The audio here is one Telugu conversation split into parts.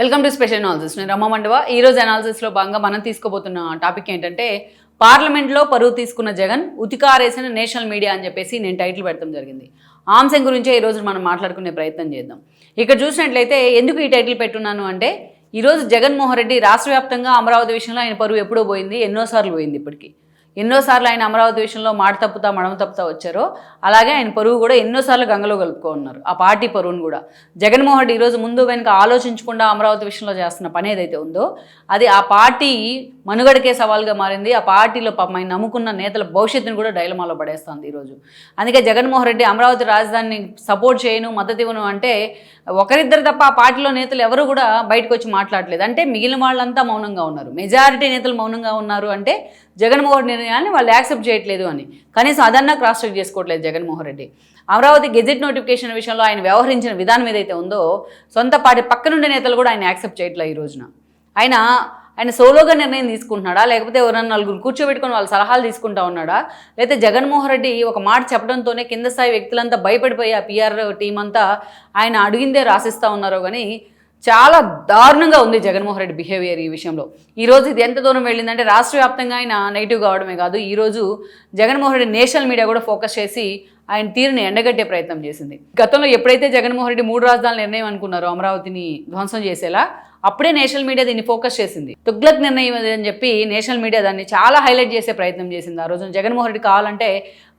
Welcome to special analysis. నేను రమ్మ మండవ. ఈరోజు అనాలిసిస్లో భాగంగా మనం తీసుకోబోతున్న టాపిక్ ఏంటంటే పార్లమెంట్లో పరువు తీసుకున్న జగన్ ఉతికారేసిన నేషనల్ మీడియా అని చెప్పేసి నేను టైటిల్ పెట్టడం జరిగింది. ఆ అంశం గురించే ఈరోజు మనం మాట్లాడుకునే ప్రయత్నం చేద్దాం. ఇక్కడ చూసినట్లయితే ఎందుకు ఈ టైటిల్ పెట్టున్నాను అంటే ఈరోజు జగన్మోహన్ రెడ్డి రాష్ట్ర వ్యాప్తంగా అమరావతి విషయంలో ఆయన పరువు ఎప్పుడో పోయింది, ఎన్నోసార్లు పోయింది. ఇప్పటికీ ఎన్నోసార్లు ఆయన అమరావతి విషయంలో మాట తప్పుతా మడమ తప్పుతా వచ్చారో అలాగే ఆయన పరువు కూడా ఎన్నోసార్లు గంగలో కలుపుకున్నారు. ఆ పార్టీ పరువును కూడా జగన్మోహన్ రెడ్డి ఈరోజు ముందు వెనుక ఆలోచించకుండా అమరావతి విషయంలో చేస్తున్న పని ఏదైతే ఉందో అది ఆ పార్టీ మనుగడకే సవాల్గా మారింది. ఆ పార్టీలో ఆయన నమ్ముకున్న నేతల భవిష్యత్తును కూడా డైలమాలో పడేస్తుంది ఈరోజు. అందుకే జగన్మోహన్ రెడ్డి అమరావతి రాజధానిని సపోర్ట్ చేయను, మద్దతు ఇవ్వను అంటే ఒకరిద్దరు తప్ప ఆ పార్టీలో నేతలు ఎవరు కూడా బయటకు వచ్చి మాట్లాడలేదు. అంటే మిగిలిన వాళ్ళంతా మౌనంగా ఉన్నారు. మెజారిటీ నేతలు మౌనంగా ఉన్నారు అంటే జగన్మోహన్ నిర్ణయాన్ని వాళ్ళు యాక్సెప్ట్ చేయట్లేదు అని. కనీసం అదన్నా క్రాస్ చెక్ చేసుకోవట్లేదు జగన్మోహన్ రెడ్డి. అమరావతి గెజెట్ నోటిఫికేషన్ విషయంలో ఆయన వ్యవహరించిన విధానం ఏదైతే ఉందో సొంత పార్టీ పక్కనుండే నేతలు కూడా ఆయన యాక్సెప్ట్ చేయట్లేదు. ఈ రోజున ఆయన సోలోగా నిర్ణయం తీసుకుంటున్నాడా, లేకపోతే ఎవరన్నా నలుగురు కూర్చోబెట్టుకొని వాళ్ళ సలహాలు తీసుకుంటా ఉన్నాడా, లేకపోతే జగన్మోహన్ రెడ్డి ఒక మాట చెప్పడంతోనే కింద స్థాయి వ్యక్తులంతా భయపడిపోయి ఆ పిఆర్ టీం అంతా ఆయన అడిగిందే రాసిస్తూ ఉన్నారో కానీ చాలా దారుణంగా ఉంది జగన్మోహన్ రెడ్డి బిహేవియర్ ఈ విషయంలో. ఈరోజు ఇది ఎంత దూరం వెళ్ళిందంటే రాష్ట్ర వ్యాప్తంగా ఆయన నెగిటివ్ కావడమే కాదు, ఈరోజు జగన్మోహన్ రెడ్డి నేషనల్ మీడియా కూడా ఫోకస్ చేసి ఆయన తీరుని ఎండగట్టే ప్రయత్నం చేసింది. గతంలో ఎప్పుడైతే జగన్మోహన్ రెడ్డి 3 రాజధానుల నిర్ణయం అనుకున్నారో అమరావతిని ధ్వంసం చేసేలా, అప్పుడే నేషనల్ మీడియా దీన్ని ఫోకస్ చేసింది. తుగ్లక్ నిర్ణయం అని చెప్పి నేషనల్ మీడియా దాన్ని చాలా హైలైట్ చేసే ప్రయత్నం చేసింది. ఆ రోజున జగన్మోహన్ రెడ్డి కావాలంటే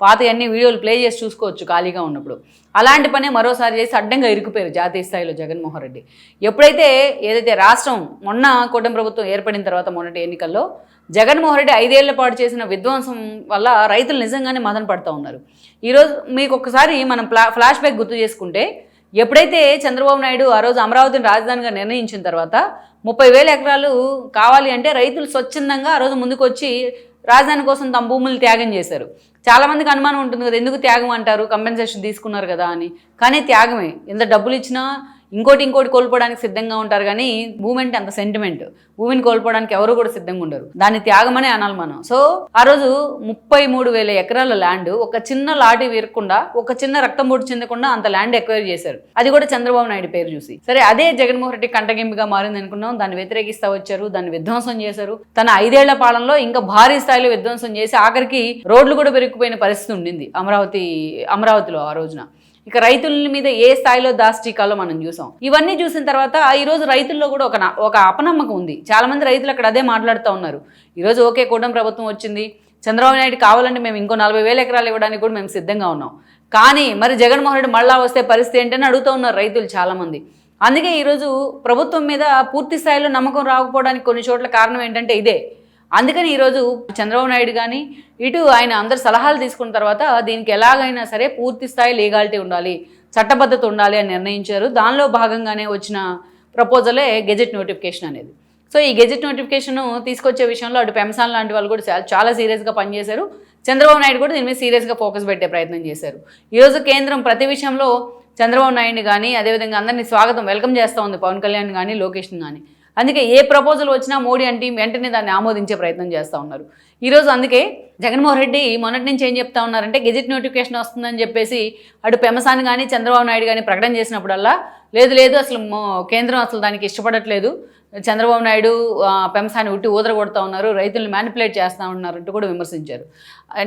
పాత అన్ని వీడియోలు ప్లే చేసి చూసుకోవచ్చు ఖాళీగా ఉన్నప్పుడు. అలాంటి పనే మరోసారి చేసి అడ్డంగా ఇరుకుపోయారు జాతీయ స్థాయిలో జగన్మోహన్ రెడ్డి. ఎప్పుడైతే ఏదైతే రాష్ట్రం మొన్న కూటమి ప్రభుత్వం ఏర్పడిన తర్వాత మొన్నటి ఎన్నికల్లో జగన్మోహన్ రెడ్డి 5 ఏళ్ల పాటు చేసిన విధ్వంసం వల్ల రైతులు నిజంగానే మదన పడుతూ ఉన్నారు. ఈరోజు మీకు ఒకసారి మనం ఫ్లాష్ బ్యాక్ గుర్తు చేసుకుంటే ఎప్పుడైతే చంద్రబాబు నాయుడు ఆ రోజు అమరావతిని రాజధానిగా నిర్ణయించిన తర్వాత 30,000 ఎకరాలు కావాలి అంటే రైతులు స్వచ్ఛందంగా ఆ రోజు ముందుకు వచ్చి రాజధాని కోసం తమ భూములు త్యాగం చేశారు. చాలామందికి అనుమానం ఉంటుంది కదా, ఎందుకు త్యాగం అంటారు, కంపెన్సేషన్ తీసుకున్నారు కదా అని. కానీ త్యాగమే. ఎంత డబ్బులు ఇచ్చినా ఇంకోటి కోల్పోవడానికి సిద్ధంగా ఉంటారు. కానీ భూమి అంటే అంత సెంటిమెంట్, భూమిని కోల్పోవడానికి ఎవరు కూడా సిద్ధంగా ఉండరు. దాన్ని త్యాగమనే అనాలి మనం. సో ఆ రోజు 33,000 ఎకరాల ల్యాండ్ ఒక చిన్న లాటి వీరకుండా, ఒక చిన్న రక్తం బొట్టు చెందకుండా అంత ల్యాండ్ ఎక్వైర్ చేశారు. అది కూడా చంద్రబాబు నాయుడు పేరు చూసి. సరే, అదే జగన్మోహన్ రెడ్డి కంటగింపుగా మారింది అనుకున్నాం. దాన్ని వ్యతిరేకిస్తా వచ్చారు, దాన్ని విధ్వంసం చేశారు. తన 5 ఏళ్ల పాలనలో ఇంకా భారీ స్థాయిలో విధ్వంసం చేసి ఆఖరికి రోడ్లు కూడా పెరిగిపోయిన పరిస్థితి ఉండింది అమరావతిలో ఆ రోజున. ఇక రైతుల మీద ఏ స్థాయిలో దాష్టీకాలో మనం చూసాం. ఇవన్నీ చూసిన తర్వాత ఈరోజు రైతుల్లో కూడా ఒక అపనమ్మకం ఉంది. చాలామంది రైతులు అక్కడ అదే మాట్లాడుతూ ఉన్నారు. ఈరోజు ఓకే, కూటమి ప్రభుత్వం వచ్చింది, చంద్రబాబు నాయుడు కావాలంటే మేము ఇంకో 40,000 ఎకరాలు ఇవ్వడానికి కూడా మేము సిద్ధంగా ఉన్నాం. కానీ మరి జగన్మోహన్ రెడ్డి మళ్ళా వస్తే పరిస్థితి ఏంటని అడుగుతూ ఉన్నారు రైతులు చాలామంది. అందుకే ఈరోజు ప్రభుత్వం మీద పూర్తి స్థాయిలో నమ్మకం రాకపోవడానికి కొన్ని చోట్ల కారణం ఏంటంటే ఇదే. అందుకని ఈరోజు చంద్రబాబు నాయుడు కానీ ఇటు ఆయన అందరు సలహాలు తీసుకున్న తర్వాత దీనికి ఎలాగైనా సరే పూర్తి స్థాయి లీగాలిటీ ఉండాలి, చట్టబద్ధత ఉండాలి అని నిర్ణయించారు. దానిలో భాగంగానే వచ్చిన ప్రపోజలే గెజెట్ నోటిఫికేషన్ అనేది. సో ఈ గెజెట్ నోటిఫికేషన్ తీసుకొచ్చే విషయంలో అటు పెంసాన్ లాంటి వాళ్ళు కూడా చాలా సీరియస్గా పనిచేశారు. చంద్రబాబు నాయుడు కూడా దీని మీద సీరియస్గా ఫోకస్ పెట్టే ప్రయత్నం చేశారు. ఈరోజు కేంద్రం ప్రతి విషయంలో చంద్రబాబు నాయుడిని కానీ అదేవిధంగా అందరినీ వెల్కమ్ చేస్తూ ఉంది, పవన్ కళ్యాణ్ కానీ లోకేష్ని కానీ. అందుకే ఏ ప్రపోజల్ వచ్చినా మోడీ అంటే వెంటనే దాన్ని ఆమోదించే ప్రయత్నం చేస్తూ ఉన్నారు ఈరోజు. అందుకే జగన్మోహన్ రెడ్డి మొన్నటి నుంచి ఏం చెప్తా ఉన్నారంటే గెజెట్ నోటిఫికేషన్ వస్తుందని చెప్పేసి అటు పెమసాన్ కానీ చంద్రబాబు నాయుడు కానీ ప్రకటన చేసినప్పుడల్లా లేదు అసలు కేంద్రం అసలు దానికి ఇష్టపడట్లేదు, చంద్రబాబు నాయుడు పెంసాన్ని ఉట్టి ఊదరగొడతా ఉన్నారు, రైతులను మ్యానిపులేట్ చేస్తూ ఉన్నారు అంటూ కూడా విమర్శించారు.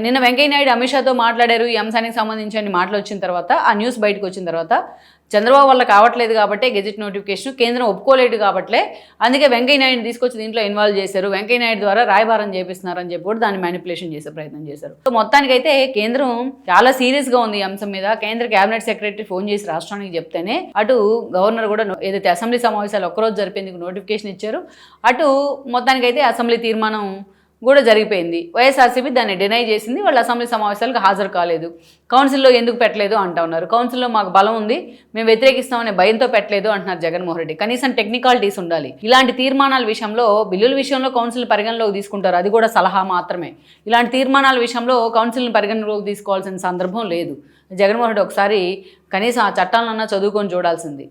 నిన్న వెంకయ్య నాయుడు అమిత్ షాతో మాట్లాడారు. ఈ అంశానికి సంబంధించి అన్ని మాటలు వచ్చిన తర్వాత, ఆ న్యూస్ బయటకు వచ్చిన తర్వాత చంద్రబాబు వల్ల కావట్లేదు కాబట్టి గెజెట్ నోటిఫికేషన్ కేంద్రం ఒప్పుకోలేదు కాబట్లే అందుకే వెంకయ్య నాయుడు తీసుకొచ్చి దీంట్లో ఇన్వాల్వ్ చేశారు, వెంకయ్య నాయుడు ద్వారా రాయబారం చేపిస్తున్నారని చెప్పి కూడా దాన్ని మ్యానిపులేషన్ చేసే ప్రయత్నం చేశారు. సో మొత్తానికైతే కేంద్రం చాలా సీరియస్గా ఉంది ఈ అంశం మీద. కేంద్ర కేబినెట్ సెక్రటరీ ఫోన్ చేసి రాష్ట్రానికి చెప్తేనే అటు గవర్నర్ కూడా ఏదైతే అసెంబ్లీ సమావేశాలు ఒక్కరోజు జరిపేందుకు నోటిఫికేషన్ ఇచ్చారు, అటు మొత్తానికైతే అసెంబ్లీ తీర్మానం కూడా జరిగిపోయింది. వైఎస్ఆర్సీపీ దాన్ని డినై చేసింది. వాళ్ళు అసెంబ్లీ సమావేశాలకు హాజరు కాలేదు, కౌన్సిల్లో ఎందుకు పెట్టలేదు అంటూ ఉన్నారు. కౌన్సిల్లో మాకు బలం ఉంది, మేము వ్యతిరేకిస్తామనే భయంతో పెట్టలేదు అంటున్నారు జగన్మోహన్ రెడ్డి. కనీసం టెక్నికాలిటీస్ ఉండాలి. ఇలాంటి తీర్మానాల విషయంలో, బిల్లుల విషయంలో కౌన్సిల్ పరిగణలోకి తీసుకుంటారు, అది కూడా సలహా మాత్రమే. ఇలాంటి తీర్మానాల విషయంలో కౌన్సిల్ని పరిగణలోకి తీసుకోవాల్సిన సందర్భం లేదు. జగన్మోహన్ రెడ్డి ఒకసారి కనీసం ఆ చట్టాలన్నా చదువుకొని చూడాల్సింది.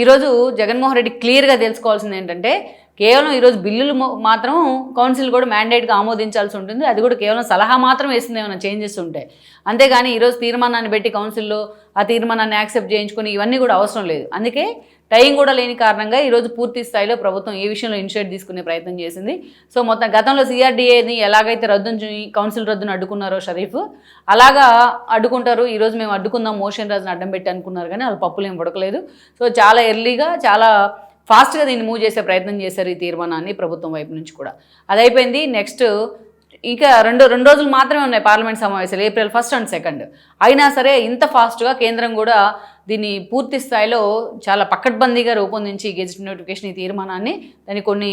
ఈరోజు జగన్మోహన్ రెడ్డి క్లియర్గా తెలుసుకోవాల్సింది ఏంటంటే కేవలం ఈరోజు బిల్లులు మాత్రం కౌన్సిల్ కూడా మ్యాండేట్గా ఆమోదించాల్సి ఉంటుంది. అది కూడా కేవలం సలహా మాత్రం వేస్తుంది ఏమైనా చేంజెస్ ఉంటాయి. అంతేగాని ఈరోజు తీర్మానాన్ని పెట్టి కౌన్సిల్లో ఆ తీర్మానాన్ని యాక్సెప్ట్ చేయించుకొని ఇవన్నీ కూడా అవసరం లేదు. అందుకే టైం కూడా లేని కారణంగా ఈరోజు పూర్తి స్థాయిలో ప్రభుత్వం ఈ విషయంలో ఇనిషియేట్ తీసుకునే ప్రయత్నం చేసింది. సో మొత్తం గతంలో సిఆర్డీఏని ఎలాగైతే కౌన్సిల్ రద్దును అడ్డుకున్నారో షరీఫ్, అలాగా అడ్డుకుంటారు. ఈరోజు మేము అడ్డుకుందాం మోషన్ రాజుని అడ్డం పెట్టి అనుకున్నారు, కానీ వాళ్ళు పప్పులు ఏం పడకలేదు. సో చాలా ఎర్లీగా చాలా ఫాస్ట్గా దీన్ని మూవ్ చేసే ప్రయత్నం చేశారు ఈ తీర్మానాన్ని ప్రభుత్వం వైపు నుంచి కూడా. అది అయిపోయింది. నెక్స్ట్ ఇంకా రెండు రోజులు మాత్రమే ఉన్నాయి పార్లమెంట్ సమావేశాలు, April 1 and 2. అయినా సరే ఇంత ఫాస్ట్గా కేంద్రం కూడా దీన్ని పూర్తి స్థాయిలో చాలా పకడ్బందీగా రూపొందించి గెజిట్ నోటిఫికేషన్ ఈ తీర్మానాన్ని దాన్ని కొన్ని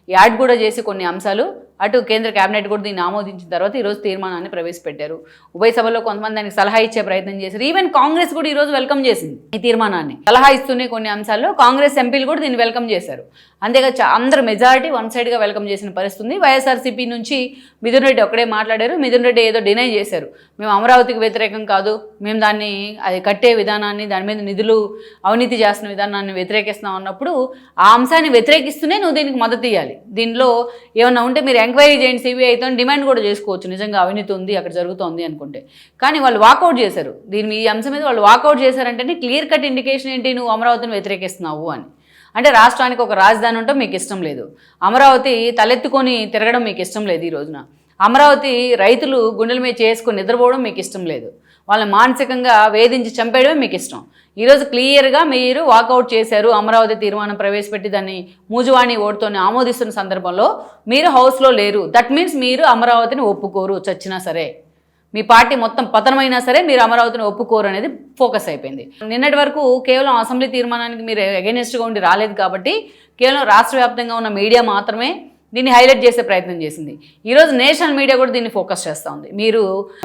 యాడ్ కూడా చేసి కొన్ని అంశాలు అటు కేంద్ర కేబినెట్ కూడా దీన్ని ఆమోదించిన తర్వాత ఈరోజు తీర్మానాన్ని ప్రవేశపెట్టారు. ఉభయ సభలో కొంతమంది దానికి సలహా ఇచ్చే ప్రయత్నం చేశారు. ఈవెన్ కాంగ్రెస్ కూడా ఈరోజు వెల్కమ్ చేసింది ఈ తీర్మానాన్ని. సలహా ఇస్తూనే కొన్ని అంశాల్లో కాంగ్రెస్ ఎంపీలు కూడా దీన్ని వెల్కమ్ చేశారు. అంతేగా అందరు మెజారిటీ వన్ సైడ్గా వెల్కమ్ చేసిన పరిస్థితి. వైఎస్ఆర్సీపీ నుంచి మిథున్ రెడ్డి ఒక్కడే మాట్లాడారు. మిథున్ రెడ్డి ఏదో డినై చేశారు, మేము అమరావతికి వ్యతిరేకం కాదు, మేము దాన్ని అది కట్టే విధానాన్ని, దాని మీద నిధులు అవినీతి చేస్తున్న విధానాన్ని వ్యతిరేకిస్తున్నాం అన్నప్పుడు ఆ అంశాన్ని వ్యతిరేకిస్తూనే నువ్వు దీనికి మద్దతు ఇవ్వాలి. దీనిలో ఏమన్నా ఉంటే మీరు ఎంక్వైరీ చేయండి, సిబిఐతో డిమాండ్ కూడా చేసుకోవచ్చు, నిజంగా అవినీతి ఉంది అక్కడ జరుగుతోంది అనుకుంటే. కానీ వాళ్ళు వాకౌట్ చేశారు. ఈ అంశం మీద వాళ్ళు వాకౌట్ చేశారంటే క్లియర్ కట్ ఇండికేషన్ ఏంటి, నువ్వు అమరావతిని వ్యతిరేకిస్తున్నావు అని. అంటే రాష్ట్రానికి ఒక రాజధాని ఉంటే మీకు ఇష్టం లేదు, అమరావతి తలెత్తుకొని తిరగడం మీకు ఇష్టం లేదు, ఈ రోజున అమరావతి రైతులు గుండెల మీద చేసుకొని నిద్రపోవడం మీకు ఇష్టం లేదు, వాళ్ళని మానసికంగా వేధించి చంపేయడమే మీకు ఇష్టం. ఈరోజు క్లియర్గా మీరు వాకౌట్ చేశారు. అమరావతి తీర్మానం ప్రవేశపెట్టి దాన్ని మూజువాణి ఓటుతోనే ఆమోదిస్తున్న సందర్భంలో మీరు హౌస్లో లేరు. దట్ మీన్స్ మీరు అమరావతిని ఒప్పుకోరు, చచ్చినా సరే మీ పార్టీ మొత్తం పతనమైనా సరే మీరు అమరావతిని ఒప్పుకోరు అనేది ఫోకస్ అయిపోయింది. నిన్నటి వరకు కేవలం అసెంబ్లీ తీర్మానానికి మీరు అగైనెస్ట్గా ఉండి రాలేదు కాబట్టి కేవలం రాష్ట్ర వ్యాప్తంగా ఉన్న మీడియా మాత్రమే దీన్ని హైలైట్ చేసే ప్రయత్నం చేసింది. ఈరోజు నేషనల్ మీడియా కూడా దీన్ని ఫోకస్ చేస్తూ ఉంది. మీరు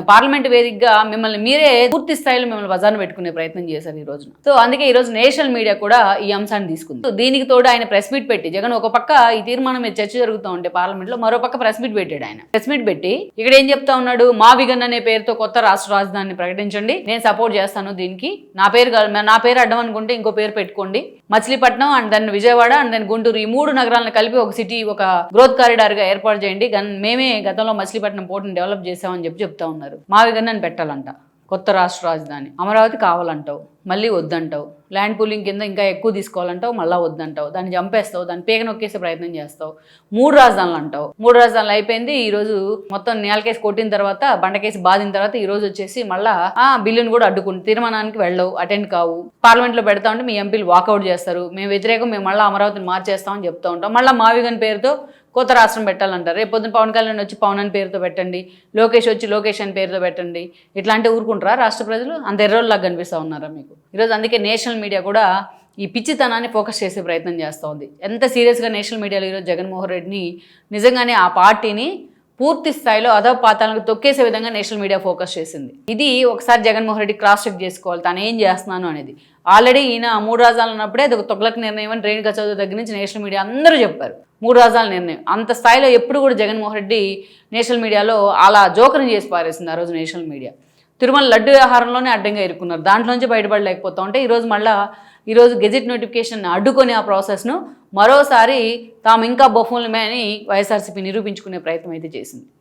పార్లమెంట్ వేదికగా మిమ్మల్ని మీరే పూర్తి స్థాయిలో మిమ్మల్ని బజార్ను పెట్టుకునే ప్రయత్నం చేశారు ఈ రోజున. సో అందుకే ఈరోజు నేషనల్ మీడియా కూడా ఈ అంశాన్ని తీసుకుంది. దీనికి తోడు ఆయన ప్రెస్ మీట్ పెట్టి, జగన్ ఒక పక్క ఈ తీర్మానం మీద చర్చ జరుగుతూ ఉంటే పార్లమెంట్లో మరో పక్క ప్రెస్ మీట్ పెట్టాడు. ఆయన ప్రెస్ మీట్ పెట్టి ఇక్కడ ఏం చెప్తా ఉన్నాడు, మా విగన్ అనే పేరుతో కొత్త రాష్ట్ర రాజధానిని ప్రకటించండి, నేను సపోర్ట్ చేస్తాను దీనికి, నా పేరు అడ్డం అనుకుంటే ఇంకో పేరు పెట్టుకోండి, మచిలీపట్నం అండ్ దాన్ని విజయవాడ అండ్ దాన్ని గుంటూరు, ఈ 3 నగరాలను కలిపి ఒక సిటీ, ఒక గ్రోత్ కారిడార్గా ఏర్పాటు చేయండి, మేమే గతంలో మచిలీపట్నం పోర్టుని డెవలప్ చేసామని చెప్తా ఉన్నారు. మావిగన్నని పెట్టాలంట కొత్త రాష్ట్ర రాజధాని, అమరావతి కావాలంటావు, మళ్ళీ వద్దంటావు, ల్యాండ్ పూలింగ్ కింద ఇంకా ఎక్కువ తీసుకోవాలంటావు, మళ్ళీ వద్దంటావు, దాన్ని చంపేస్తావు, దాన్ని పీక నొక్కేసే ప్రయత్నం చేస్తావు, 3 రాజధానులు అంటావు. 3 రాజధానులు అయిపోయింది. ఈరోజు మొత్తం నేలకేసి కొట్టిన తర్వాత, బండకేసి బాధిన తర్వాత ఈరోజు వచ్చేసి మళ్ళీ బిల్లును కూడా అడ్డుకుని తీర్మానానికి వెళ్ళవు, అటెండ్ కావు, పార్లమెంట్లో పెడతా ఉంటే మీ ఎంపీలు వాకౌట్ చేస్తారు, మేము వ్యతిరేకం, మేము మళ్ళీ అమరావతిని మార్చేస్తామని చెప్తూ ఉంటాం. మళ్ళీ మావిగన్ పేరుతో కొత్త రాష్ట్రం పెట్టాలంటారు. రేపు పొద్దున పవన్ కళ్యాణ్ వచ్చి పవన్ అని పేరుతో పెట్టండి, లోకేష్ వచ్చి లోకేష్ అని పేరుతో పెట్టండి, ఇట్లాంటి ఊరుకుంటారా రాష్ట్ర ప్రజలు? అంత ఎర్రోల్లాగా కనిపిస్తూ ఉన్నారా మీకు ఈరోజు? అందుకే నేషనల్ మీడియా కూడా ఈ పిచ్చితనాన్ని ఫోకస్ చేసే ప్రయత్నం చేస్తూ ఉంది. ఎంత సీరియస్గా నేషనల్ మీడియాలో ఈరోజు జగన్మోహన్ రెడ్డిని నిజంగానే ఆ పార్టీని పూర్తి స్థాయిలో అధపాతాలకు తొక్కేసే విధంగా నేషనల్ మీడియా ఫోకస్ చేసింది. ఇది ఒకసారి జగన్మోహన్ రెడ్డి క్రాస్ చెక్ చేసుకోవాలి, తాను ఏం చేస్తున్నాను అనేది. ఆల్రెడీ ఈయన 3 రాజధానులు ఉన్నప్పుడే అది ఒక తొగ్లక్ నిర్ణయం అని రేణుకా చౌదరి దగ్గర నుంచి నేషనల్ మీడియా అందరూ చెప్పారు. 3 రాజధానుల నిర్ణయం అంత స్థాయిలో ఎప్పుడు కూడా జగన్మోహన్ రెడ్డి నేషనల్ మీడియాలో అలా జోకరం చేసి పారేసింది ఆ రోజు నేషనల్ మీడియా. తిరుమల లడ్డు వ్యవహారంలోనే అడ్డంగా ఇరుక్కున్నారు, దాంట్లోంచి బయటపడలేకపోతా ఉంటే ఈరోజు గెజిట్ నోటిఫికేషన్ అడ్డుకొని ఆ ప్రాసెస్ను మరోసారి తాము ఇంకా బొఫూన్లమే అని వైఎస్ఆర్సీపీ నిరూపించుకునే ప్రయత్నం అయితే చేసింది.